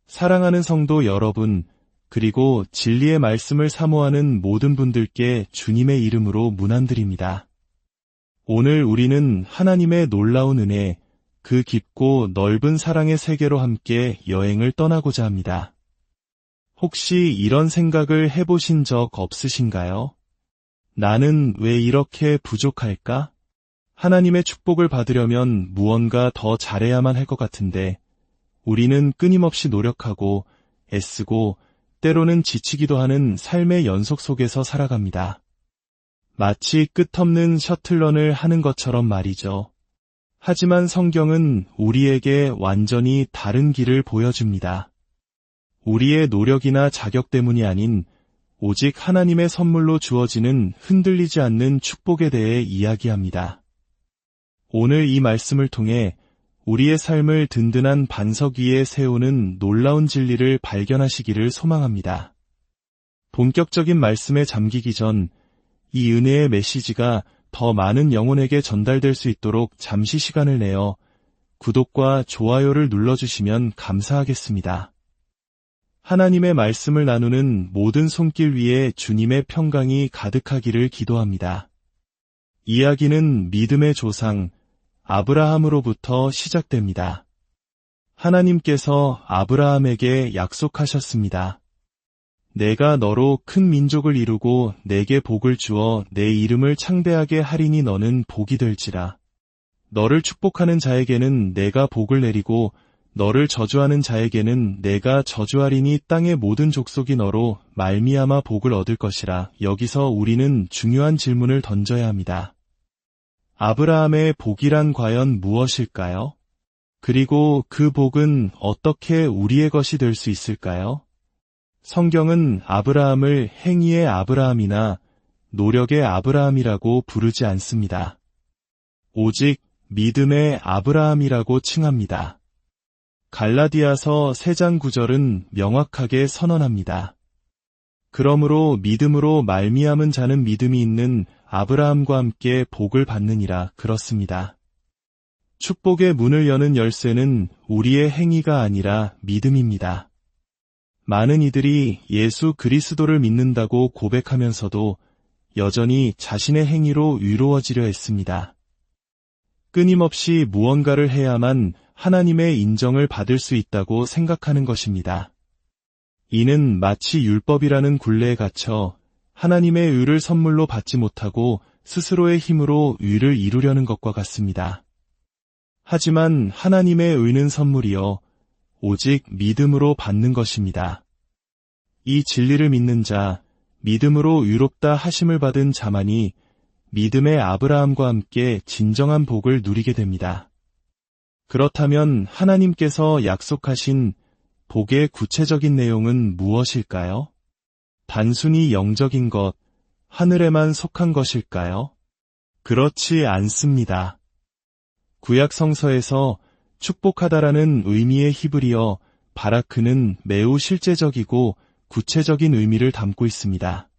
사랑하는 성도 여러분, 그리고 진리의 말씀을 사모하는 모든 분들께 주님의 이름으로 문안드립니다. 오늘 우리는 하나님의 놀라운 은혜, 그 깊고 넓은 사랑의 세계로 함께 여행을 떠나고자 합니다. 혹시 이런 생각을 해보신 적 없으신가요? 나는 왜 이렇게 부족할까? 하나님의 축복을 받으려면 무언가 더 잘해야만 할 것 같은데, 우리는 끊임없이 노력하고 애쓰고 때로는 지치기도 하는 삶의 연속 속에서 살아갑니다. 마치 끝없는 셔틀런을 하는 것처럼 말이죠. 하지만 성경은 우리에게 완전히 다른 길을 보여줍니다. 우리의 노력이나 자격 때문이 아닌 오직 하나님의 선물로 주어지는 흔들리지 않는 축복에 대해 이야기합니다. 오늘 이 말씀을 통해 우리의 삶을 든든한 반석 위에 세우는 놀라운 진리를 발견하시기를 소망합니다. 본격적인 말씀에 잠기기 전 이 은혜의 메시지가 더 많은 영혼에게 전달될 수 있도록 잠시 시간을 내어 구독과 좋아요를 눌러주시면 감사하겠습니다. 하나님의 말씀을 나누는 모든 손길 위에 주님의 평강이 가득하기를 기도합니다. 이야기는 믿음의 조상 아브라함으로부터 시작됩니다. 하나님께서 아브라함에게 약속하셨습니다. 내가 너로 큰 민족을 이루고 내게 복을 주어 내 이름을 창대하게 하리니 너는 복이 될지라. 너를 축복하는 자에게는 내가 복을 내리고 너를 저주하는 자에게는 내가 저주하리니 땅의 모든 족속이 너로 말미암아 복을 얻을 것이라. 여기서 우리는 중요한 질문을 던져야 합니다. 아브라함의 복이란 과연 무엇일까요? 그리고 그 복은 어떻게 우리의 것이 될 수 있을까요? 성경은 아브라함을 행위의 아브라함이나 노력의 아브라함이라고 부르지 않습니다. 오직 믿음의 아브라함이라고 칭합니다. 갈라디아서 3장 9절은 명확하게 선언합니다. 그러므로 믿음으로 말미암은 자는 믿음이 있는 아브라함과 함께 복을 받느니라. 그렇습니다. 축복의 문을 여는 열쇠는 우리의 행위가 아니라 믿음입니다. 많은 이들이 예수 그리스도를 믿는다고 고백하면서도 여전히 자신의 행위로 의로워지려 했습니다. 끊임없이 무언가를 해야만 하나님의 인정을 받을 수 있다고 생각하는 것입니다. 이는 마치 율법이라는 굴레에 갇혀 하나님의 의를 선물로 받지 못하고 스스로의 힘으로 의를 이루려는 것과 같습니다. 하지만 하나님의 의는 선물이요 오직 믿음으로 받는 것입니다. 이 진리를 믿는 자, 믿음으로 의롭다 하심을 받은 자만이 믿음의 아브라함과 함께 진정한 복을 누리게 됩니다. 그렇다면 하나님께서 약속하신 복의 구체적인 내용은 무엇일까요? 단순히 영적인 것, 하늘에만 속한 것일까요? 그렇지 않습니다. 구약 성서에서 축복하다라는 의미의 히브리어 바라크는 매우 실제적이고 구체적인 의미를 담고 있습니다.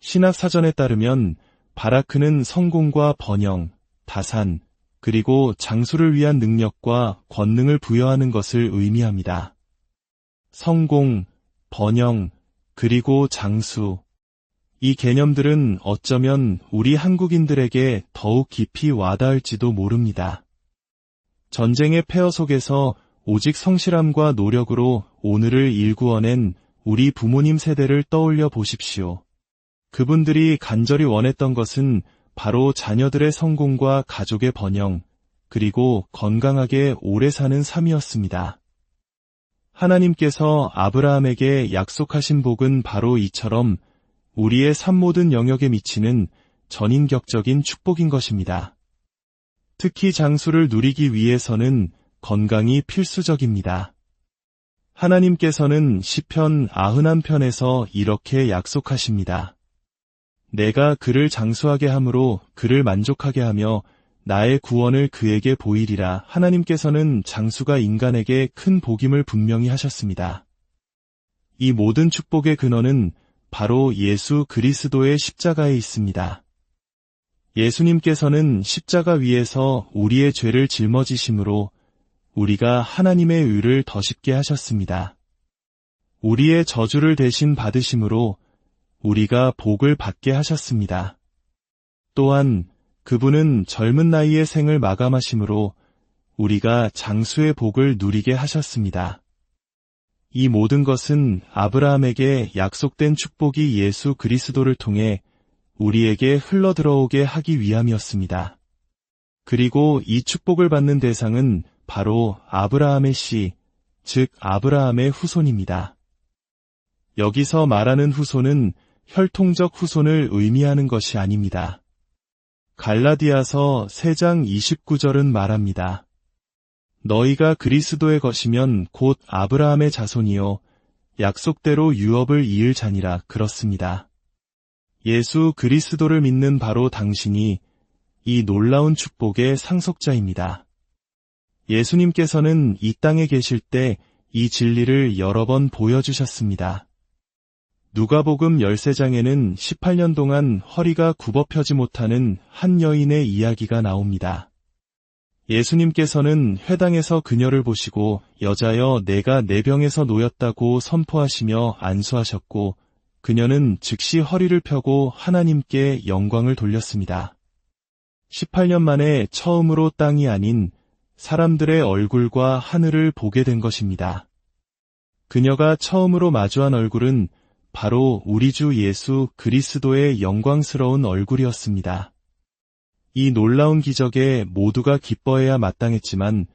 신학 사전에 따르면 바라크는 성공과 번영, 다산, 그리고 장수를 위한 능력과 권능을 부여하는 것을 의미합니다. 성공, 번영, 그리고 장수. 이 개념들은 어쩌면 우리 한국인들에게 더욱 깊이 와닿을지도 모릅니다. 전쟁의 폐허 속에서 오직 성실함과 노력으로 오늘을 일구어낸 우리 부모님 세대를 떠올려 보십시오. 그분들이 간절히 원했던 것은 바로 자녀들의 성공과 가족의 번영, 그리고 건강하게 오래 사는 삶이었습니다. 하나님께서 아브라함에게 약속하신 복은 바로 이처럼 우리의 삶 모든 영역에 미치는 전인격적인 축복인 것입니다. 특히 장수를 누리기 위해서는 건강이 필수적입니다. 하나님께서는 시편 91편에서 이렇게 약속하십니다. 내가 그를 장수하게 함으로 그를 만족하게 하며 나의 구원을 그에게 보이리라. 하나님께서는 장수가 인간에게 큰 복임을 분명히 하셨습니다. 이 모든 축복의 근원은 바로 예수 그리스도의 십자가에 있습니다. 예수님께서는 십자가 위에서 우리의 죄를 짊어지심으로 우리가 하나님의 의를 더 쉽게 하셨습니다. 우리의 저주를 대신 받으심으로 우리가 복을 받게 하셨습니다. 또한 그분은 젊은 나이의 생을 마감하심으로 우리가 장수의 복을 누리게 하셨습니다. 이 모든 것은 아브라함에게 약속된 축복이 예수 그리스도를 통해 우리에게 흘러들어오게 하기 위함이었습니다. 그리고 이 축복을 받는 대상은 바로 아브라함의 씨, 즉 아브라함의 후손입니다. 여기서 말하는 후손은 혈통적 후손을 의미하는 것이 아닙니다. 갈라디아서 3장 29절은 말합니다. 너희가 그리스도의 것이면 곧 아브라함의 자손이요 약속대로 유업을 이을 자니라 그렇습니다. 예수 그리스도를 믿는 바로 당신이 이 놀라운 축복의 상속자입니다. 예수님께서는 이 땅에 계실 때 이 진리를 여러 번 보여주셨습니다. 누가복음 13장에는 18년 동안 허리가 굽어펴지 못하는 한 여인의 이야기가 나옵니다. 예수님께서는 회당에서 그녀를 보시고 여자여 내가 내 병에서 놓였다고 선포하시며 안수하셨고 그녀는 즉시 허리를 펴고 하나님께 영광을 돌렸습니다. 18년 만에 처음으로 땅이 아닌 사람들의 얼굴과 하늘을 보게 된 것입니다. 그녀가 처음으로 마주한 얼굴은 바로 우리 주 예수 그리스도의 영광스러운 얼굴이었습니다. 이 놀라운 기적에 모두가 기뻐해야 마땅했지만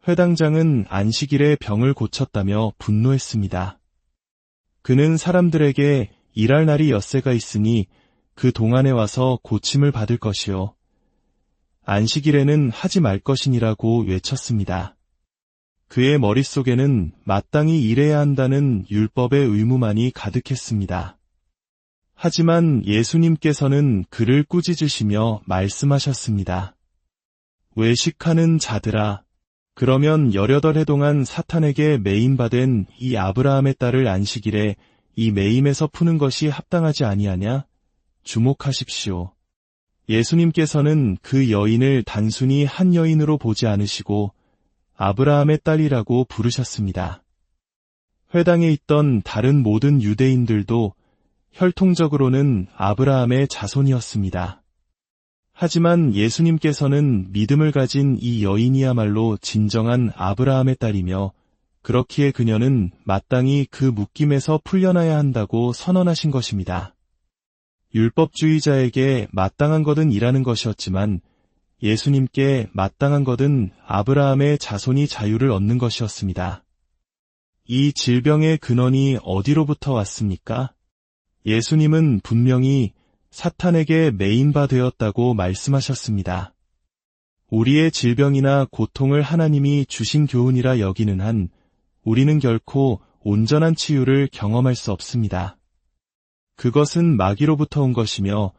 회당장은 안식일에 병을 고쳤다며 분노했습니다. 그는 사람들에게 일할 날이 엿새가 있으니 그 동안에 와서 고침을 받을 것이요 안식일에는 하지 말 것이니라고 외쳤습니다. 그의 머릿속에는 마땅히 일해야 한다는 율법의 의무만이 가득했습니다. 하지만 예수님께서는 그를 꾸짖으시며 말씀하셨습니다. 외식하는 자들아, 그러면 18해 동안 사탄에게 매임받은 이 아브라함의 딸을 안식일에 이 매임에서 푸는 것이 합당하지 아니하냐? 주목하십시오. 예수님께서는 그 여인을 단순히 한 여인으로 보지 않으시고 아브라함의 딸이라고 부르셨습니다. 회당에 있던 다른 모든 유대인들도 혈통적으로는 아브라함의 자손이었습니다. 하지만 예수님께서는 믿음을 가진 이 여인이야말로 진정한 아브라함의 딸이며 그렇기에 그녀는 마땅히 그 묶임에서 풀려나야 한다고 선언하신 것입니다. 율법주의자에게 마땅한 것은 일하는 것이었지만 예수님께 마땅한 것은 아브라함의 자손이 자유를 얻는 것이었습니다. 이 질병의 근원이 어디로부터 왔습니까? 예수님은 분명히 사탄에게 매인바 되었다고 말씀하셨습니다. 우리의 질병이나 고통을 하나님이 주신 교훈이라 여기는 한 우리는 결코 온전한 치유를 경험할 수 없습니다. 그것은 마귀로부터 온 것이며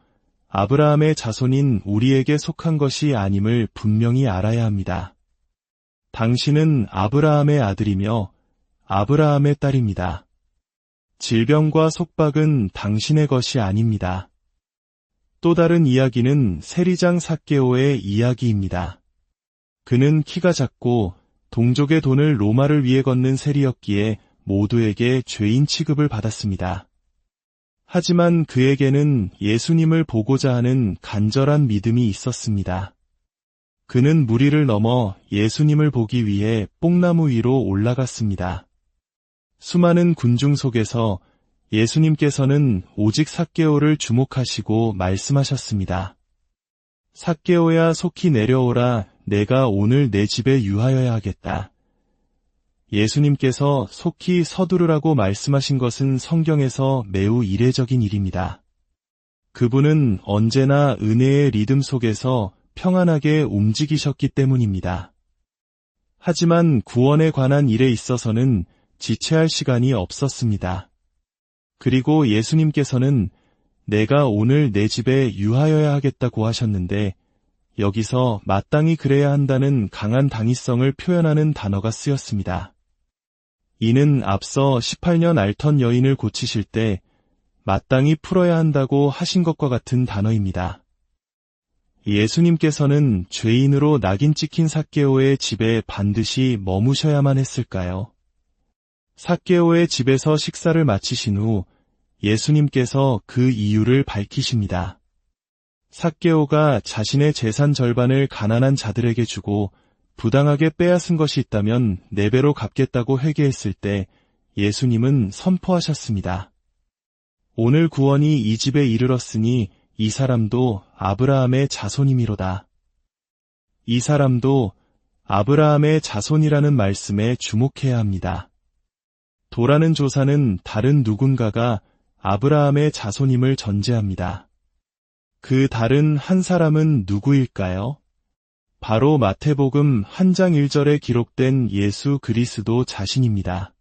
아브라함의 자손인 우리에게 속한 것이 아님을 분명히 알아야 합니다. 당신은 아브라함의 아들이며 아브라함의 딸입니다. 질병과 속박은 당신의 것이 아닙니다. 또 다른 이야기는 세리장 삭개오의 이야기입니다. 그는 키가 작고 동족의 돈을 로마를 위해 걷는 세리였기에 모두에게 죄인 취급을 받았습니다. 하지만 그에게는 예수님을 보고자 하는 간절한 믿음이 있었습니다. 그는 무리를 넘어 예수님을 보기 위해 뽕나무 위로 올라갔습니다. 수많은 군중 속에서 예수님께서는 오직 삭개오를 주목하시고 말씀하셨습니다. 삭개오야 속히 내려오라 내가 오늘 내 집에 유하여야 하겠다. 예수님께서 속히 서두르라고 말씀하신 것은 성경에서 매우 이례적인 일입니다. 그분은 언제나 은혜의 리듬 속에서 평안하게 움직이셨기 때문입니다. 하지만 구원에 관한 일에 있어서는 지체할 시간이 없었습니다. 그리고 예수님께서는 내가 오늘 내 집에 유하여야 하겠다고 하셨는데 여기서 마땅히 그래야 한다는 강한 당위성을 표현하는 단어가 쓰였습니다. 이는 앞서 18년 앓던 여인을 고치실 때 마땅히 풀어야 한다고 하신 것과 같은 단어입니다. 예수님께서는 죄인으로 낙인 찍힌 삭개오의 집에 반드시 머무셔야만 했을까요? 삭개오의 집에서 식사를 마치신 후 예수님께서 그 이유를 밝히십니다. 삭개오가 자신의 재산 절반을 가난한 자들에게 주고 부당하게 빼앗은 것이 있다면 4배로 갚겠다고 회개했을 때 예수님은 선포하셨습니다. 오늘 구원이 이 집에 이르렀으니 이 사람도 아브라함의 자손이미로다. 이 사람도 아브라함의 자손이라는 말씀에 주목해야 합니다. 도라는 조사는 다른 누군가가 아브라함의 자손임을 전제합니다. 그 다른 한 사람은 누구일까요? 바로 마태복음 1장 1절에 기록된 예수 그리스도 자신입니다.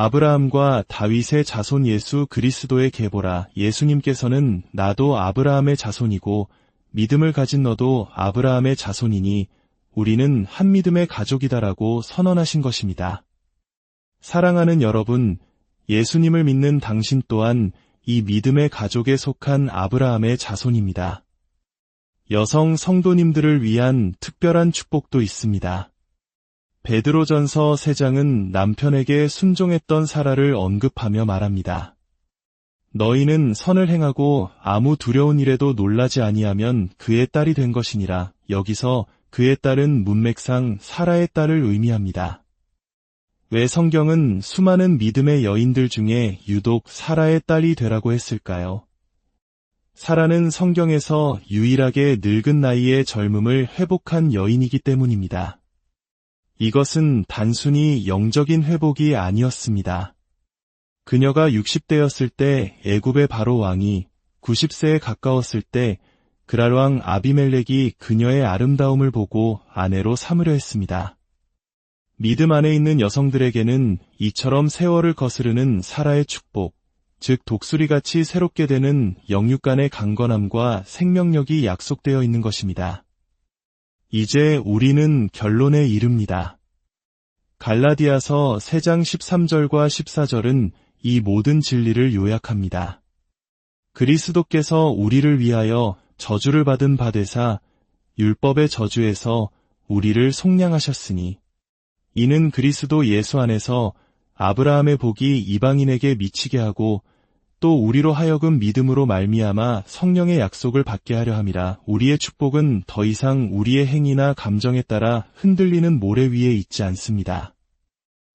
아브라함과 다윗의 자손 예수 그리스도의 계보라. 예수님께서는 나도 아브라함의 자손이고 믿음을 가진 너도 아브라함의 자손이니 우리는 한 믿음의 가족이다라고 선언하신 것입니다. 사랑하는 여러분, 예수님을 믿는 당신 또한 이 믿음의 가족에 속한 아브라함의 자손입니다. 여성 성도님들을 위한 특별한 축복도 있습니다. 베드로전서 3장은 남편에게 순종했던 사라를 언급하며 말합니다. 너희는 선을 행하고 아무 두려운 일에도 놀라지 아니하면 그의 딸이 된 것이니라. 여기서 그의 딸은 문맥상 사라의 딸을 의미합니다. 왜 성경은 수많은 믿음의 여인들 중에 유독 사라의 딸이 되라고 했을까요? 사라는 성경에서 유일하게 늙은 나이의 젊음을 회복한 여인이기 때문입니다. 이것은 단순히 영적인 회복이 아니었습니다. 그녀가 60대였을 때 애굽의 바로 왕이 90세에 가까웠을 때 그랄 왕 아비멜렉이 그녀의 아름다움을 보고 아내로 삼으려 했습니다. 믿음 안에 있는 여성들에게는 이처럼 세월을 거스르는 사라의 축복, 즉 독수리같이 새롭게 되는 영육 간의 강건함과 생명력이 약속되어 있는 것입니다. 이제 우리는 결론에 이릅니다. 갈라디아서 3장 13절과 14절은 이 모든 진리를 요약합니다. 그리스도께서 우리를 위하여 저주를 받은 바 되사 율법의 저주에서 우리를 속량하셨으니 이는 그리스도 예수 안에서 아브라함의 복이 이방인에게 미치게 하고 또 우리로 하여금 믿음으로 말미암아 성령의 약속을 받게 하려 함이라. 우리의 축복은 더 이상 우리의 행위나 감정에 따라 흔들리는 모래 위에 있지 않습니다.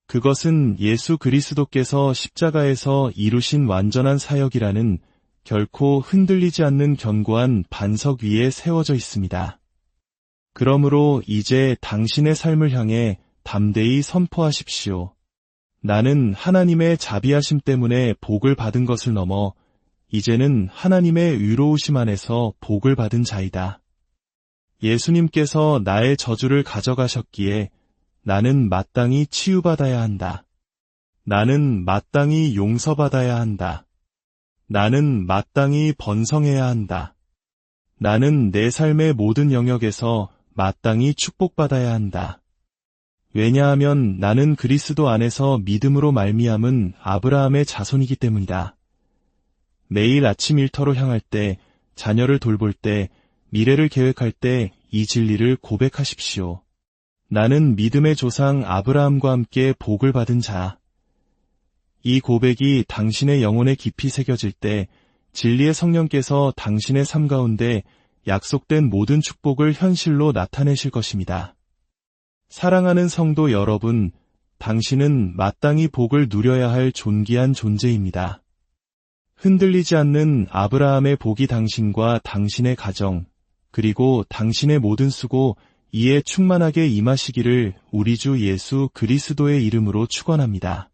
그것은 예수 그리스도께서 십자가에서 이루신 완전한 사역이라는 결코 흔들리지 않는 견고한 반석 위에 세워져 있습니다. 그러므로 이제 당신의 삶을 향해 담대히 선포하십시오. 나는 하나님의 자비하심 때문에 복을 받은 것을 넘어 이제는 하나님의 의로우심 안에서 복을 받은 자이다. 예수님께서 나의 저주를 가져가셨기에 나는 마땅히 치유받아야 한다. 나는 마땅히 용서받아야 한다. 나는 마땅히 번성해야 한다. 나는 내 삶의 모든 영역에서 마땅히 축복받아야 한다. 왜냐하면 나는 그리스도 안에서 믿음으로 말미암은 아브라함의 자손이기 때문이다. 매일 아침 일터로 향할 때, 자녀를 돌볼 때, 미래를 계획할 때 이 진리를 고백하십시오. 나는 믿음의 조상 아브라함과 함께 복을 받은 자. 이 고백이 당신의 영혼에 깊이 새겨질 때 진리의 성령께서 당신의 삶 가운데 약속된 모든 축복을 현실로 나타내실 것입니다. 사랑하는 성도 여러분, 당신은 마땅히 복을 누려야 할 존귀한 존재입니다. 흔들리지 않는 아브라함의 복이 당신과 당신의 가정, 그리고 당신의 모든 수고, 이에 충만하게 임하시기를 우리 주 예수 그리스도의 이름으로 축원합니다.